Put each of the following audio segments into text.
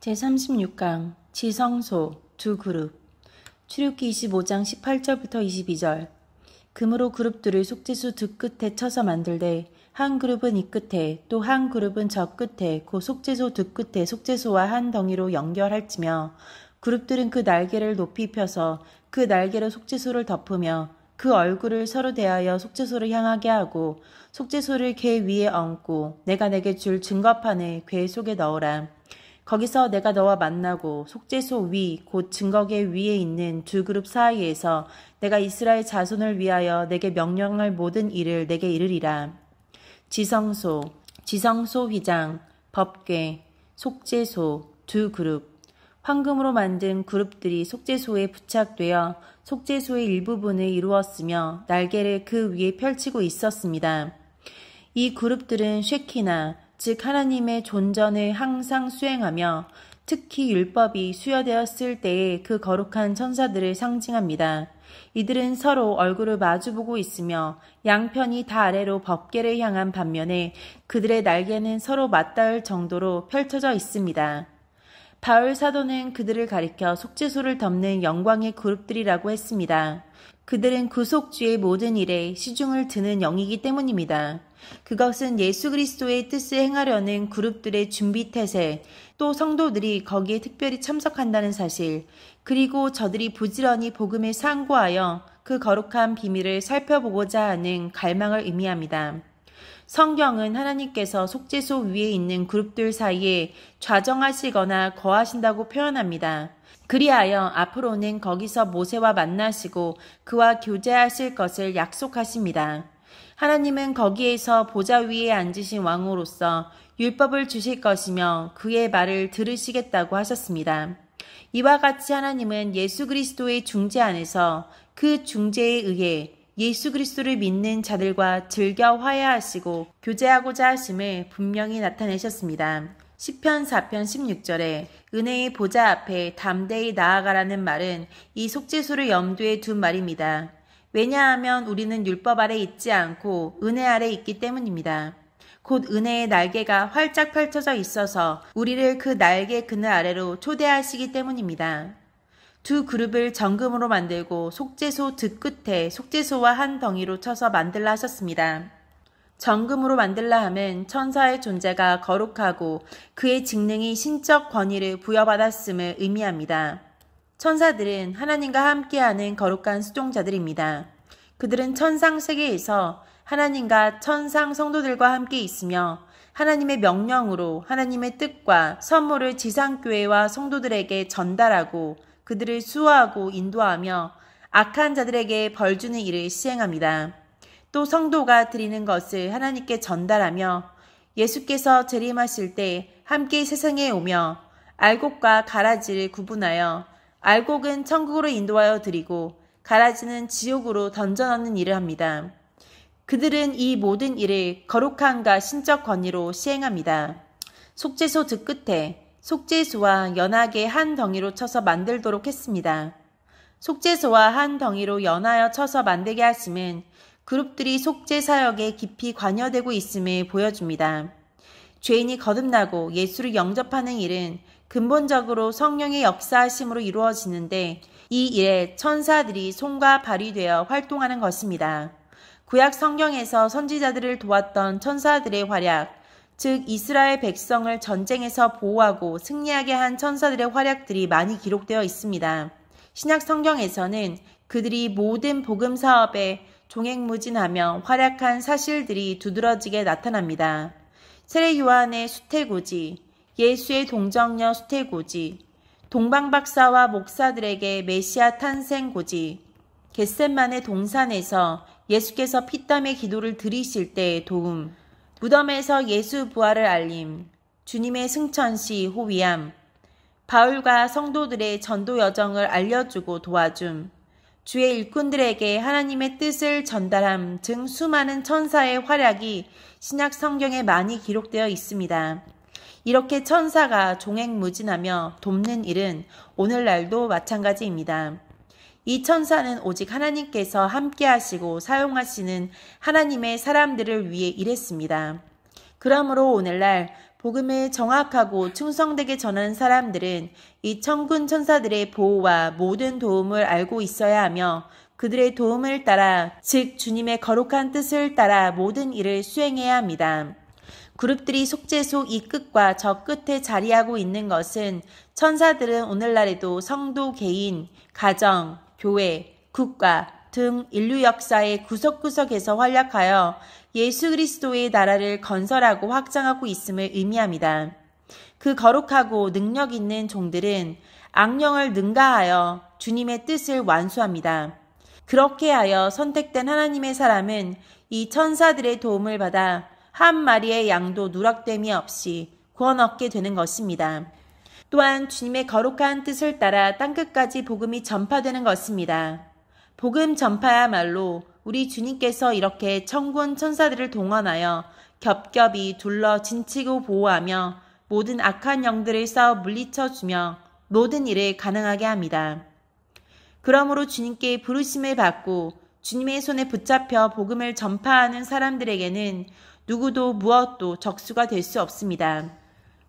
제36강 지성소 두 그룹. 출애굽기 25장 18절부터 22절. 금으로 그룹들을 속죄소 두 끝에 쳐서 만들되 한 그룹은 이 끝에 또 한 그룹은 저 끝에 그 속죄소 두 끝에 속죄소와 한 덩이로 연결할지며 그룹들은 그 날개를 높이 펴서 그 날개로 속죄소를 덮으며 그 얼굴을 서로 대하여 속죄소를 향하게 하고 속죄소를 궤 위에 얹고 내가 내게 줄 증거판을 궤 속에 넣으라. 거기서 내가 너와 만나고 속죄소 위 곧 증거궤 위에 있는 두 그룹 사이에서 내가 이스라엘 자손을 위하여 내게 명령할 모든 일을 내게 이르리라. 지성소 휘장, 법궤, 속죄소 두 그룹. 황금으로 만든 그룹들이 속죄소에 부착되어 속죄소의 일부분을 이루었으며 날개를 그 위에 펼치고 있었습니다. 이 그룹들은 쉐키나 즉 하나님의 존전을 항상 수행하며 특히 율법이 수여되었을 때의 그 거룩한 천사들을 상징합니다. 이들은 서로 얼굴을 마주보고 있으며 양편이 다 아래로 법궤를 향한 반면에 그들의 날개는 서로 맞닿을 정도로 펼쳐져 있습니다. 바울 사도는 그들을 가리켜 속죄소를 덮는 영광의 그룹들이라고 했습니다. 그들은 구속주의 모든 일에 시중을 드는 영이기 때문입니다. 그것은 예수 그리스도의 뜻을 행하려는 그룹들의 준비태세, 또 성도들이 거기에 특별히 참석한다는 사실, 그리고 저들이 부지런히 복음을 상고하여 그 거룩한 비밀을 살펴보고자 하는 갈망을 의미합니다. 성경은 하나님께서 속죄소 위에 있는 그룹들 사이에 좌정하시거나 거하신다고 표현합니다. 그리하여 앞으로는 거기서 모세와 만나시고 그와 교제하실 것을 약속하십니다. 하나님은 거기에서 보좌 위에 앉으신 왕으로서 율법을 주실 것이며 그의 말을 들으시겠다고 하셨습니다. 이와 같이 하나님은 예수 그리스도의 중재 안에서 그 중재에 의해 예수 그리스도를 믿는 자들과 즐겨 화해하시고 교제하고자 하심을 분명히 나타내셨습니다. 시편 4편 16절에 은혜의 보좌 앞에 담대히 나아가라는 말은 이 속죄소를 염두에 둔 말입니다. 왜냐하면 우리는 율법 아래 있지 않고 은혜 아래 있기 때문입니다. 곧 은혜의 날개가 활짝 펼쳐져 있어서 우리를 그 날개 그늘 아래로 초대하시기 때문입니다. 두 그룹을 정금으로 만들고 속죄소 두 끝에 속죄소와 한 덩이로 쳐서 만들라 하셨습니다. 정금으로 만들라 함은 천사의 존재가 거룩하고 그의 직능이 신적 권위를 부여받았음을 의미합니다. 천사들은 하나님과 함께하는 거룩한 수종자들입니다. 그들은 천상 세계에서 하나님과 천상 성도들과 함께 있으며 하나님의 명령으로 하나님의 뜻과 선물을 지상교회와 성도들에게 전달하고 그들을 수호하고 인도하며 악한 자들에게 벌주는 일을 시행합니다. 또 성도가 드리는 것을 하나님께 전달하며 예수께서 재림하실 때 함께 세상에 오며 알곡과 가라지를 구분하여 알곡은 천국으로 인도하여 드리고 가라지는 지옥으로 던져넣는 일을 합니다. 그들은 이 모든 일을 거룩함과 신적 권위로 시행합니다. 속죄소 두 끝에 속죄소와 연하게 한 덩이로 쳐서 만들도록 했습니다. 속죄소와 한 덩이로 연하여 쳐서 만들게 하심은 그룹들이 속죄 사역에 깊이 관여되고 있음을 보여줍니다. 죄인이 거듭나고 예수를 영접하는 일은 근본적으로 성령의 역사하심으로 이루어지는데 이 일에 천사들이 손과 발이 되어 활동하는 것입니다. 구약 성경에서 선지자들을 도왔던 천사들의 활약, 즉 이스라엘 백성을 전쟁에서 보호하고 승리하게 한 천사들의 활약들이 많이 기록되어 있습니다. 신약 성경에서는 그들이 모든 복음 사업에 종횡무진하며 활약한 사실들이 두드러지게 나타납니다. 세례 요한의 수태고지, 예수의 동정녀 수태고지, 동방박사와 목사들에게 메시아 탄생고지, 겟셋만의 동산에서 예수께서 피땀의 기도를 드리실 때의 도움, 무덤에서 예수 부활을 알림, 주님의 승천시 호위함, 바울과 성도들의 전도 여정을 알려주고 도와줌, 주의 일꾼들에게 하나님의 뜻을 전달함 등 수많은 천사의 활약이 신약 성경에 많이 기록되어 있습니다. 이렇게 천사가 종횡무진하며 돕는 일은 오늘날도 마찬가지입니다. 이 천사는 오직 하나님께서 함께 하시고 사용하시는 하나님의 사람들을 위해 일했습니다. 그러므로 오늘날 복음을 정확하고 충성되게 전하는 사람들은 이 천군 천사들의 보호와 모든 도움을 알고 있어야 하며 그들의 도움을 따라, 즉 주님의 거룩한 뜻을 따라 모든 일을 수행해야 합니다. 그룹들이 속죄소 이 끝과 저 끝에 자리하고 있는 것은 천사들은 오늘날에도 성도 개인, 가정, 교회, 국가 등 인류 역사의 구석구석에서 활약하여 예수 그리스도의 나라를 건설하고 확장하고 있음을 의미합니다. 그 거룩하고 능력 있는 종들은 악령을 능가하여 주님의 뜻을 완수합니다. 그렇게 하여 선택된 하나님의 사람은 이 천사들의 도움을 받아 한 마리의 양도 누락됨이 없이 구원 얻게 되는 것입니다. 또한 주님의 거룩한 뜻을 따라 땅끝까지 복음이 전파되는 것입니다. 복음 전파야말로 우리 주님께서 이렇게 천군 천사들을 동원하여 겹겹이 둘러 진치고 보호하며 모든 악한 영들을 싸워 물리쳐주며 모든 일을 가능하게 합니다. 그러므로 주님께 부르심을 받고 주님의 손에 붙잡혀 복음을 전파하는 사람들에게는 누구도 무엇도 적수가 될 수 없습니다.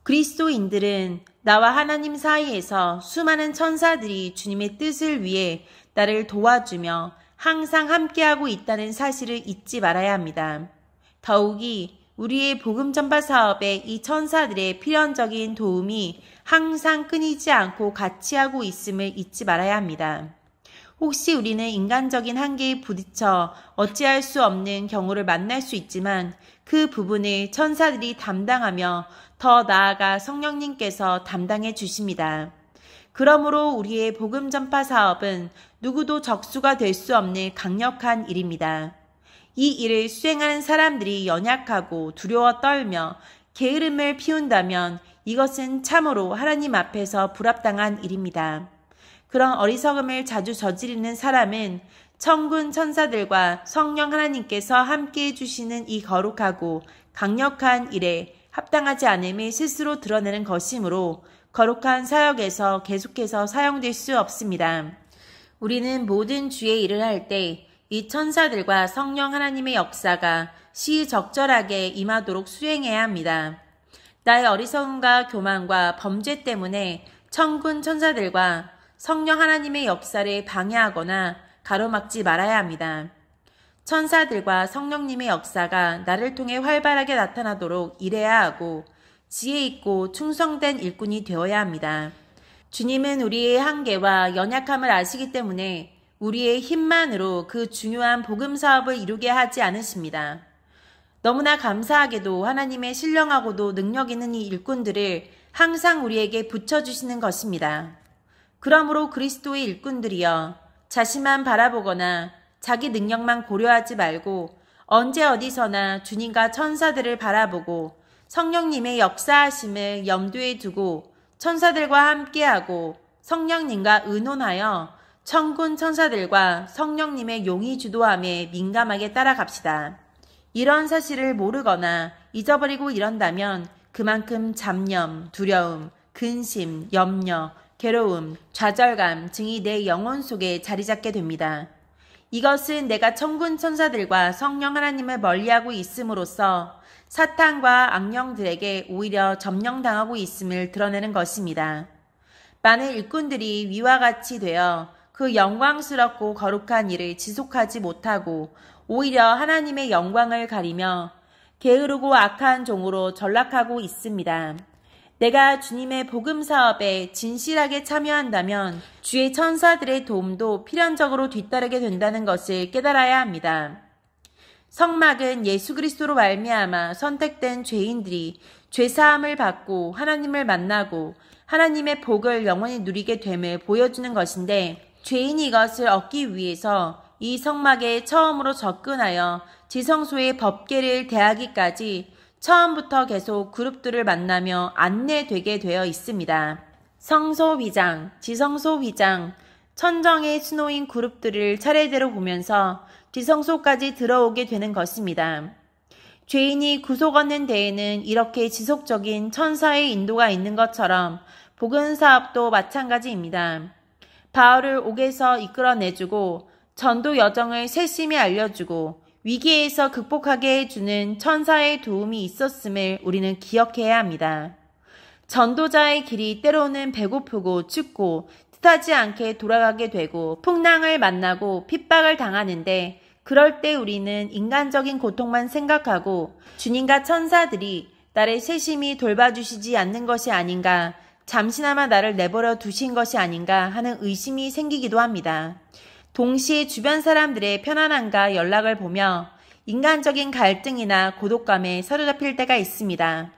그리스도인들은 나와 하나님 사이에서 수많은 천사들이 주님의 뜻을 위해 나를 도와주며 항상 함께하고 있다는 사실을 잊지 말아야 합니다. 더욱이 우리의 복음 전파 사업에 이 천사들의 필연적인 도움이 항상 끊이지 않고 같이 하고 있음을 잊지 말아야 합니다. 혹시 우리는 인간적인 한계에 부딪혀 어찌할 수 없는 경우를 만날 수 있지만 그 부분을 천사들이 담당하며 더 나아가 성령님께서 담당해 주십니다. 그러므로 우리의 복음 전파 사업은 누구도 적수가 될 수 없는 강력한 일입니다. 이 일을 수행하는 사람들이 연약하고 두려워 떨며 게으름을 피운다면 이것은 참으로 하나님 앞에서 불합당한 일입니다. 그런 어리석음을 자주 저지르는 사람은 천군 천사들과 성령 하나님께서 함께해 주시는 이 거룩하고 강력한 일에 합당하지 않음을 스스로 드러내는 것이므로 거룩한 사역에서 계속해서 사용될 수 없습니다. 우리는 모든 주의 일을 할 때 이 천사들과 성령 하나님의 역사가 시적절하게 임하도록 수행해야 합니다. 나의 어리석음과 교만과 범죄 때문에 천군 천사들과 성령 하나님의 역사를 방해하거나 가로막지 말아야 합니다. 천사들과 성령님의 역사가 나를 통해 활발하게 나타나도록 일해야 하고 지혜 있고 충성된 일꾼이 되어야 합니다. 주님은 우리의 한계와 연약함을 아시기 때문에 우리의 힘만으로 그 중요한 복음 사업을 이루게 하지 않으십니다. 너무나 감사하게도 하나님의 신령하고도 능력 있는 이 일꾼들을 항상 우리에게 붙여주시는 것입니다. 그러므로 그리스도의 일꾼들이여 자신만 바라보거나 자기 능력만 고려하지 말고 언제 어디서나 주님과 천사들을 바라보고 성령님의 역사하심을 염두에 두고 천사들과 함께하고 성령님과 의논하여 천군 천사들과 성령님의 용의 주도함에 민감하게 따라갑시다. 이런 사실을 모르거나 잊어버리고 이런다면 그만큼 잡념, 두려움, 근심, 염려, 괴로움, 좌절감 등이 내 영혼 속에 자리 잡게 됩니다. 이것은 내가 천군 천사들과 성령 하나님을 멀리하고 있음으로써 사탄과 악령들에게 오히려 점령당하고 있음을 드러내는 것입니다. 많은 일꾼들이 위와 같이 되어 그 영광스럽고 거룩한 일을 지속하지 못하고 오히려 하나님의 영광을 가리며 게으르고 악한 종으로 전락하고 있습니다. 내가 주님의 복음 사업에 진실하게 참여한다면 주의 천사들의 도움도 필연적으로 뒤따르게 된다는 것을 깨달아야 합니다. 성막은 예수 그리스도로 말미암아 선택된 죄인들이 죄사함을 받고 하나님을 만나고 하나님의 복을 영원히 누리게 됨을 보여주는 것인데 죄인이 이것을 얻기 위해서 이 성막에 처음으로 접근하여 지성소의 법궤를 대하기까지 처음부터 계속 그룹들을 만나며 안내되게 되어 있습니다. 성소 휘장, 지성소 휘장, 천정의 수노인 그룹들을 차례대로 보면서 지성소까지 들어오게 되는 것입니다. 죄인이 구속 얻는 데에는 이렇게 지속적인 천사의 인도가 있는 것처럼 복음 사업도 마찬가지입니다. 바울을 옥에서 이끌어내주고 전도 여정을 세심히 알려주고 위기에서 극복하게 해주는 천사의 도움이 있었음을 우리는 기억해야 합니다. 전도자의 길이 때로는 배고프고 춥고 뜻하지 않게 돌아가게 되고 풍랑을 만나고 핍박을 당하는데 그럴 때 우리는 인간적인 고통만 생각하고 주님과 천사들이 나를 세심히 돌봐주시지 않는 것이 아닌가, 잠시나마 나를 내버려 두신 것이 아닌가 하는 의심이 생기기도 합니다. 동시에 주변 사람들의 편안함과 연락을 보며 인간적인 갈등이나 고독감에 사로잡힐 때가 있습니다.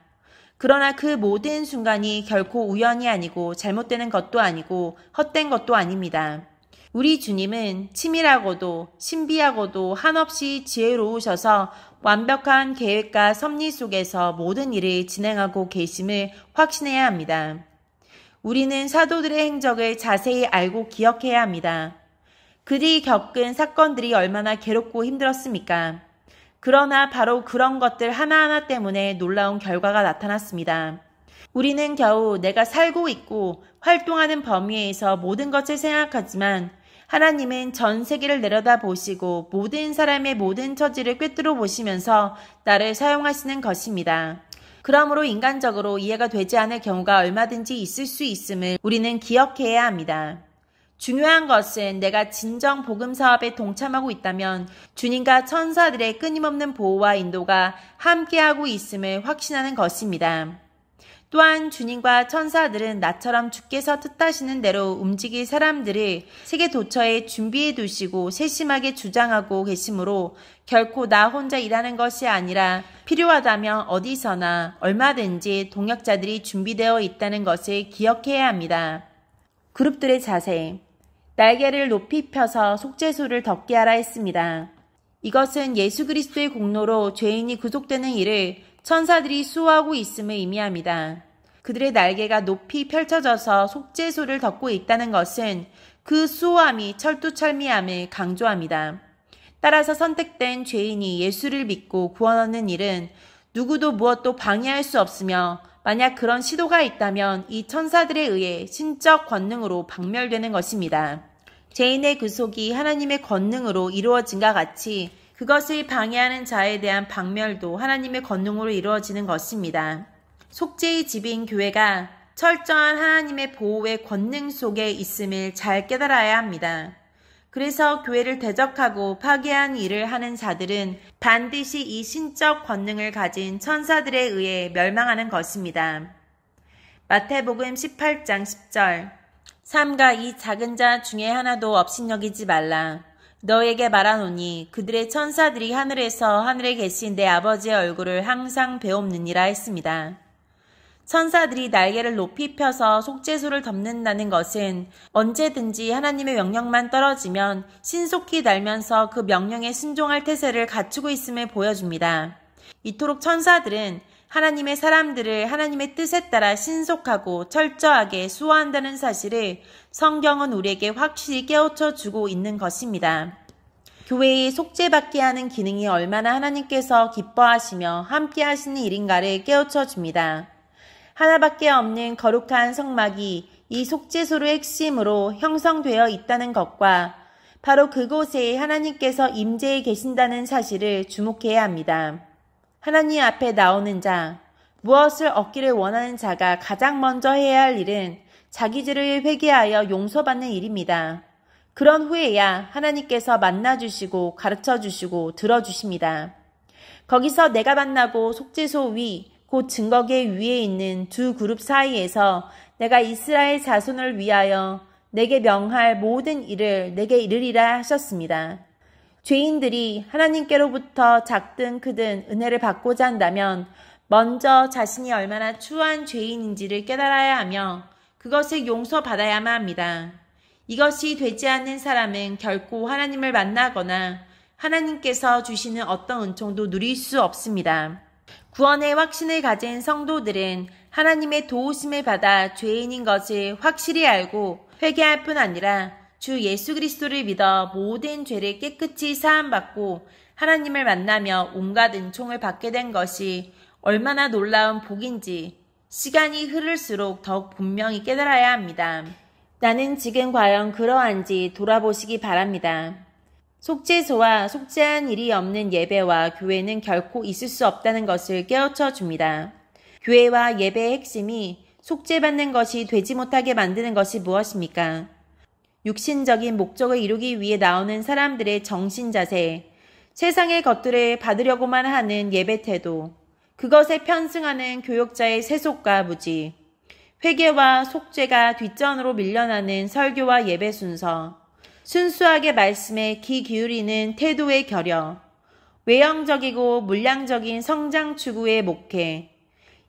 그러나 그 모든 순간이 결코 우연이 아니고 잘못되는 것도 아니고 헛된 것도 아닙니다. 우리 주님은 치밀하고도 신비하고도 한없이 지혜로우셔서 완벽한 계획과 섭리 속에서 모든 일을 진행하고 계심을 확신해야 합니다. 우리는 사도들의 행적을 자세히 알고 기억해야 합니다. 그들이 겪은 사건들이 얼마나 괴롭고 힘들었습니까? 그러나 바로 그런 것들 하나하나 때문에 놀라운 결과가 나타났습니다. 우리는 겨우 내가 살고 있고 활동하는 범위에서 모든 것을 생각하지만 하나님은 전 세계를 내려다보시고 모든 사람의 모든 처지를 꿰뚫어 보시면서 나를 사용하시는 것입니다. 그러므로 인간적으로 이해가 되지 않을 경우가 얼마든지 있을 수 있음을 우리는 기억해야 합니다. 중요한 것은 내가 진정 복음 사업에 동참하고 있다면 주님과 천사들의 끊임없는 보호와 인도가 함께하고 있음을 확신하는 것입니다. 또한 주님과 천사들은 나처럼 주께서 뜻하시는 대로 움직일 사람들을 세계 도처에 준비해 두시고 세심하게 주장하고 계시므로 결코 나 혼자 일하는 것이 아니라 필요하다면 어디서나 얼마든지 동역자들이 준비되어 있다는 것을 기억해야 합니다. 그룹들의 자세. 날개를 높이 펴서 속죄소를 덮게 하라 했습니다. 이것은 예수 그리스도의 공로로 죄인이 구속되는 일을 천사들이 수호하고 있음을 의미합니다. 그들의 날개가 높이 펼쳐져서 속죄소를 덮고 있다는 것은 그 수호함이 철두철미함을 강조합니다. 따라서 선택된 죄인이 예수를 믿고 구원 얻는 일은 누구도 무엇도 방해할 수 없으며 만약 그런 시도가 있다면 이 천사들에 의해 신적 권능으로 박멸되는 것입니다. 죄인의 구속이 하나님의 권능으로 이루어진과 같이 그것을 방해하는 자에 대한 박멸도 하나님의 권능으로 이루어지는 것입니다. 속죄의 집인 교회가 철저한 하나님의 보호의 권능 속에 있음을 잘 깨달아야 합니다. 그래서 교회를 대적하고 파괴한 일을 하는 자들은 반드시 이 신적 권능을 가진 천사들에 의해 멸망하는 것입니다. 마태복음 18장 10절. 삼가 이 작은 자 중에 하나도 업신여기지 말라. 너에게 말하노니 그들의 천사들이 하늘에서 하늘에 계신 내 아버지의 얼굴을 항상 배옵느니라 했습니다. 천사들이 날개를 높이 펴서 속죄소를 덮는다는 것은 언제든지 하나님의 명령만 떨어지면 신속히 날면서 그 명령에 순종할 태세를 갖추고 있음을 보여줍니다. 이토록 천사들은 하나님의 사람들을 하나님의 뜻에 따라 신속하고 철저하게 수호한다는 사실을 성경은 우리에게 확실히 깨우쳐 주고 있는 것입니다. 교회의 속죄받게 하는 기능이 얼마나 하나님께서 기뻐하시며 함께 하시는 일인가를 깨우쳐 줍니다. 하나밖에 없는 거룩한 성막이 이 속죄소의 핵심으로 형성되어 있다는 것과 바로 그곳에 하나님께서 임재해 계신다는 사실을 주목해야 합니다. 하나님 앞에 나오는 자, 무엇을 얻기를 원하는 자가 가장 먼저 해야 할 일은 자기 죄를 회개하여 용서받는 일입니다. 그런 후에야 하나님께서 만나주시고 가르쳐주시고 들어주십니다. 거기서 내가 만나고 속죄소 위, 곧 증거계 위에 있는 두 그룹 사이에서 내가 이스라엘 자손을 위하여 내게 명할 모든 일을 내게 이르리라 하셨습니다. 죄인들이 하나님께로부터 작든 크든 은혜를 받고자 한다면 먼저 자신이 얼마나 추한 죄인인지를 깨달아야 하며 그것을 용서받아야만 합니다. 이것이 되지 않는 사람은 결코 하나님을 만나거나 하나님께서 주시는 어떤 은총도 누릴 수 없습니다. 구원의 확신을 가진 성도들은 하나님의 도우심을 받아 죄인인 것을 확실히 알고 회개할 뿐 아니라 주 예수 그리스도를 믿어 모든 죄를 깨끗이 사함받고 하나님을 만나며 온갖 은총을 받게 된 것이 얼마나 놀라운 복인지 시간이 흐를수록 더욱 분명히 깨달아야 합니다. 나는 지금 과연 그러한지 돌아보시기 바랍니다. 속죄소와 속죄한 일이 없는 예배와 교회는 결코 있을 수 없다는 것을 깨우쳐 줍니다. 교회와 예배의 핵심이 속죄받는 것이 되지 못하게 만드는 것이 무엇입니까? 육신적인 목적을 이루기 위해 나오는 사람들의 정신 자세, 세상의 것들을 받으려고만 하는 예배 태도, 그것에 편승하는 교역자의 세속과 무지, 회개와 속죄가 뒷전으로 밀려나는 설교와 예배 순서, 순수하게 말씀에 귀 기울이는 태도의 결여, 외형적이고 물량적인 성장 추구의 목회,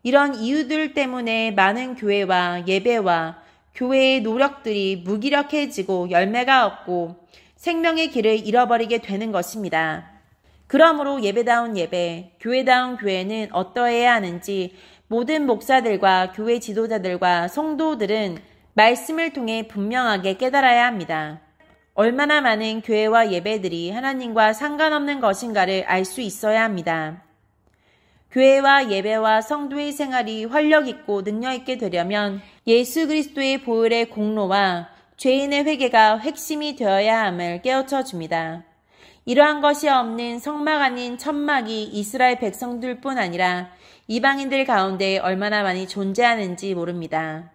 이런 이유들 때문에 많은 교회와 예배와 교회의 노력들이 무기력해지고 열매가 없고 생명의 길을 잃어버리게 되는 것입니다. 그러므로 예배다운 예배, 교회다운 교회는 어떠해야 하는지 모든 목사들과 교회 지도자들과 성도들은 말씀을 통해 분명하게 깨달아야 합니다. 얼마나 많은 교회와 예배들이 하나님과 상관없는 것인가를 알 수 있어야 합니다. 교회와 예배와 성도의 생활이 활력있고 능력있게 되려면 예수 그리스도의 보혈의 공로와 죄인의 회개가 핵심이 되어야 함을 깨우쳐 줍니다. 이러한 것이 없는 성막 아닌 천막이 이스라엘 백성들뿐 아니라 이방인들 가운데 얼마나 많이 존재하는지 모릅니다.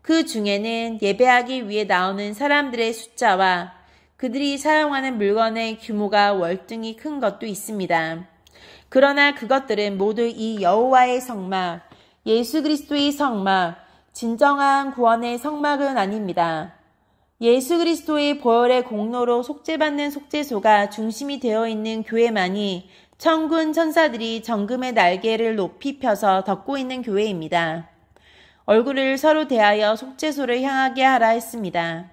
그 중에는 예배하기 위해 나오는 사람들의 숫자와 그들이 사용하는 물건의 규모가 월등히 큰 것도 있습니다. 그러나 그것들은 모두 이 여호와의 성막, 예수 그리스도의 성막, 진정한 구원의 성막은 아닙니다. 예수 그리스도의 보혈의 공로로 속죄받는 속죄소가 중심이 되어 있는 교회만이 천군 천사들이 정금의 날개를 높이 펴서 덮고 있는 교회입니다. 얼굴을 서로 대하여 속죄소를 향하게 하라 했습니다.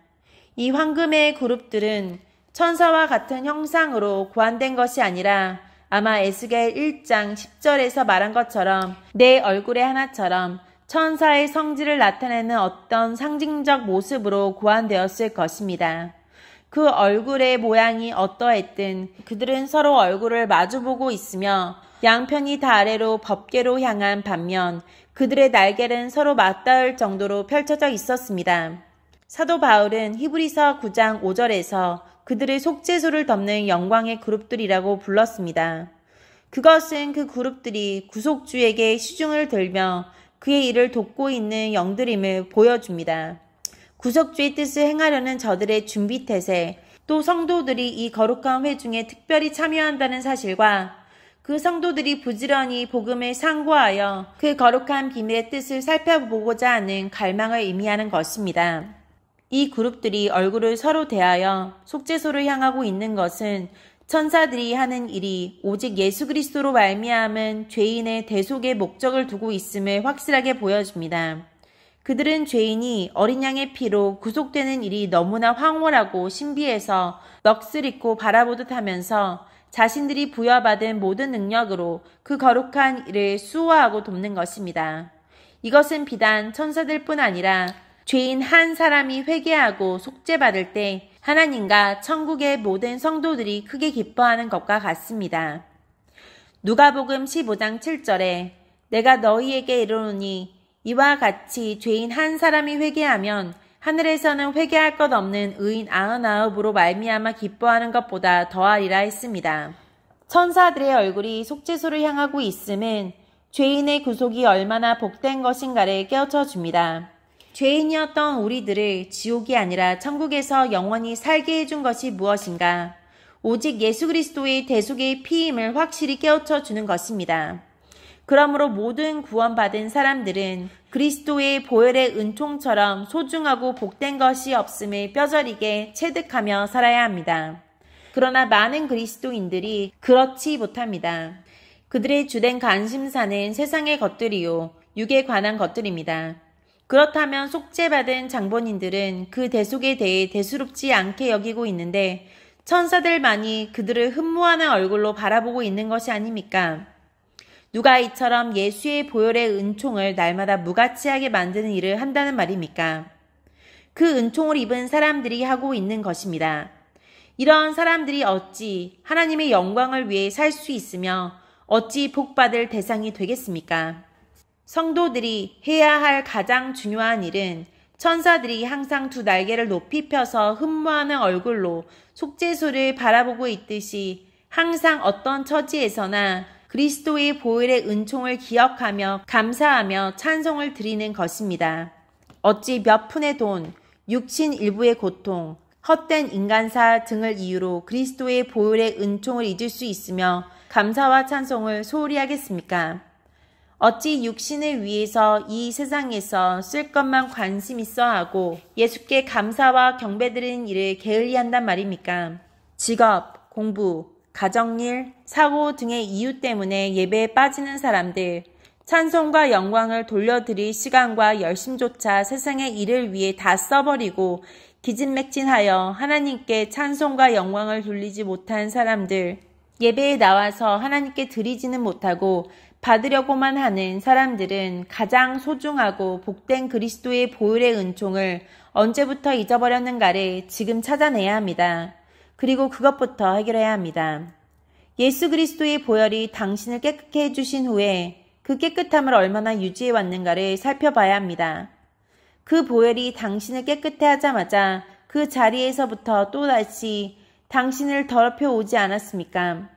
이 황금의 그룹들은 천사와 같은 형상으로 구한된 것이 아니라 아마 에스겔 1장 10절에서 말한 것처럼 내 얼굴의 하나처럼 천사의 성질을 나타내는 어떤 상징적 모습으로 구한되었을 것입니다. 그 얼굴의 모양이 어떠했든 그들은 서로 얼굴을 마주보고 있으며 양편이 다 아래로 법궤로 향한 반면 그들의 날개는 서로 맞닿을 정도로 펼쳐져 있었습니다. 사도 바울은 히브리서 9장 5절에서 그들의 속죄소를 덮는 영광의 그룹들이라고 불렀습니다. 그것은 그 그룹들이 구속주에게 시중을 들며 그의 일을 돕고 있는 영들임을 보여줍니다. 구속주의 뜻을 행하려는 저들의 준비태세, 또 성도들이 이 거룩한 회중에 특별히 참여한다는 사실과 그 성도들이 부지런히 복음을 상고하여 그 거룩한 비밀의 뜻을 살펴보고자 하는 갈망을 의미하는 것입니다. 이 그룹들이 얼굴을 서로 대하여 속죄소를 향하고 있는 것은 천사들이 하는 일이 오직 예수 그리스도로 말미암은 죄인의 대속의 목적을 두고 있음을 확실하게 보여줍니다. 그들은 죄인이 어린 양의 피로 구속되는 일이 너무나 황홀하고 신비해서 넋을 잃고 바라보듯 하면서 자신들이 부여받은 모든 능력으로 그 거룩한 일을 수호하고 돕는 것입니다. 이것은 비단 천사들뿐 아니라 죄인 한 사람이 회개하고 속죄받을 때 하나님과 천국의 모든 성도들이 크게 기뻐하는 것과 같습니다. 누가복음 15장 7절에 내가 너희에게 이르노니 이와 같이 죄인 한 사람이 회개하면 하늘에서는 회개할 것 없는 의인 99으로 말미암아 기뻐하는 것보다 더하리라 했습니다. 천사들의 얼굴이 속죄소를 향하고 있음은 죄인의 구속이 얼마나 복된 것인가를 깨우쳐 줍니다. 죄인이었던 우리들을 지옥이 아니라 천국에서 영원히 살게 해준 것이 무엇인가? 오직 예수 그리스도의 대속의 피임을 확실히 깨우쳐 주는 것입니다. 그러므로 모든 구원받은 사람들은 그리스도의 보혈의 은총처럼 소중하고 복된 것이 없음을 뼈저리게 체득하며 살아야 합니다. 그러나 많은 그리스도인들이 그렇지 못합니다. 그들의 주된 관심사는 세상의 것들이요, 육에 관한 것들입니다. 그렇다면 속죄받은 장본인들은 그 대속에 대해 대수롭지 않게 여기고 있는데 천사들만이 그들을 흠모하는 얼굴로 바라보고 있는 것이 아닙니까? 누가 이처럼 예수의 보혈의 은총을 날마다 무가치하게 만드는 일을 한다는 말입니까? 그 은총을 입은 사람들이 하고 있는 것입니다. 이런 사람들이 어찌 하나님의 영광을 위해 살 수 있으며 어찌 복받을 대상이 되겠습니까? 성도들이 해야 할 가장 중요한 일은 천사들이 항상 두 날개를 높이 펴서 흠모하는 얼굴로 속죄소를 바라보고 있듯이 항상 어떤 처지에서나 그리스도의 보혈의 은총을 기억하며 감사하며 찬송을 드리는 것입니다. 어찌 몇 푼의 돈, 육신 일부의 고통, 헛된 인간사 등을 이유로 그리스도의 보혈의 은총을 잊을 수 있으며 감사와 찬송을 소홀히 하겠습니까? 어찌 육신을 위해서 이 세상에서 쓸 것만 관심 있어 하고 예수께 감사와 경배드리는 일을 게을리한단 말입니까? 직업, 공부, 가정일, 사고 등의 이유 때문에 예배에 빠지는 사람들, 찬송과 영광을 돌려드릴 시간과 열심조차 세상의 일을 위해 다 써버리고 기진맥진하여 하나님께 찬송과 영광을 돌리지 못한 사람들, 예배에 나와서 하나님께 드리지는 못하고 받으려고만 하는 사람들은 가장 소중하고 복된 그리스도의 보혈의 은총을 언제부터 잊어버렸는가를 지금 찾아내야 합니다. 그리고 그것부터 해결해야 합니다. 예수 그리스도의 보혈이 당신을 깨끗게 해주신 후에 그 깨끗함을 얼마나 유지해 왔는가를 살펴봐야 합니다. 그 보혈이 당신을 깨끗해 하자마자 그 자리에서부터 또다시 당신을 더럽혀 오지 않았습니까?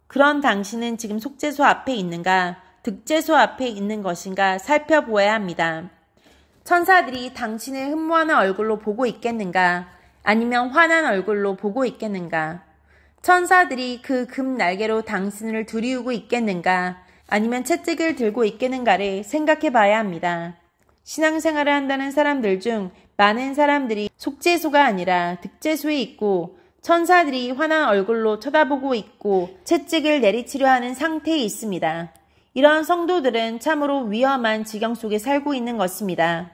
그런 당신은 지금 속죄소 앞에 있는가, 득죄소 앞에 있는 것인가 살펴보아야 합니다. 천사들이 당신을 흠모하는 얼굴로 보고 있겠는가, 아니면 화난 얼굴로 보고 있겠는가? 천사들이 그 금 날개로 당신을 두리우고 있겠는가, 아니면 채찍을 들고 있겠는가를 생각해 봐야 합니다. 신앙생활을 한다는 사람들 중 많은 사람들이 속죄소가 아니라 득죄소에 있고 천사들이 화난 얼굴로 쳐다보고 있고 채찍을 내리치려 하는 상태에 있습니다. 이런 성도들은 참으로 위험한 지경 속에 살고 있는 것입니다.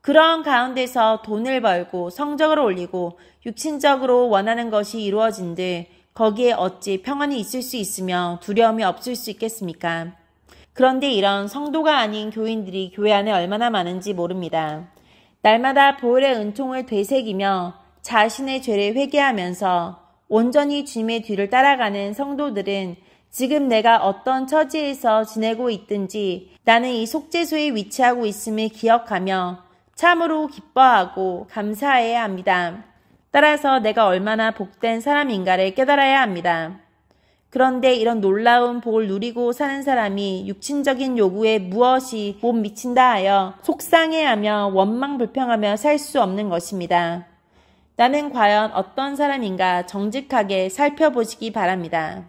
그런 가운데서 돈을 벌고 성적을 올리고 육신적으로 원하는 것이 이루어진들 거기에 어찌 평안이 있을 수 있으며 두려움이 없을 수 있겠습니까? 그런데 이런 성도가 아닌 교인들이 교회 안에 얼마나 많은지 모릅니다. 날마다 보혈의 은총을 되새기며 자신의 죄를 회개하면서 온전히 주님의 뒤를 따라가는 성도들은 지금 내가 어떤 처지에서 지내고 있든지 나는 이 속죄소에 위치하고 있음을 기억하며 참으로 기뻐하고 감사해야 합니다. 따라서 내가 얼마나 복된 사람인가를 깨달아야 합니다. 그런데 이런 놀라운 복을 누리고 사는 사람이 육신적인 요구에 무엇이 못 미친다 하여 속상해하며 원망불평하며 살 수 없는 것입니다. 나는 과연 어떤 사람인가 정직하게 살펴보시기 바랍니다.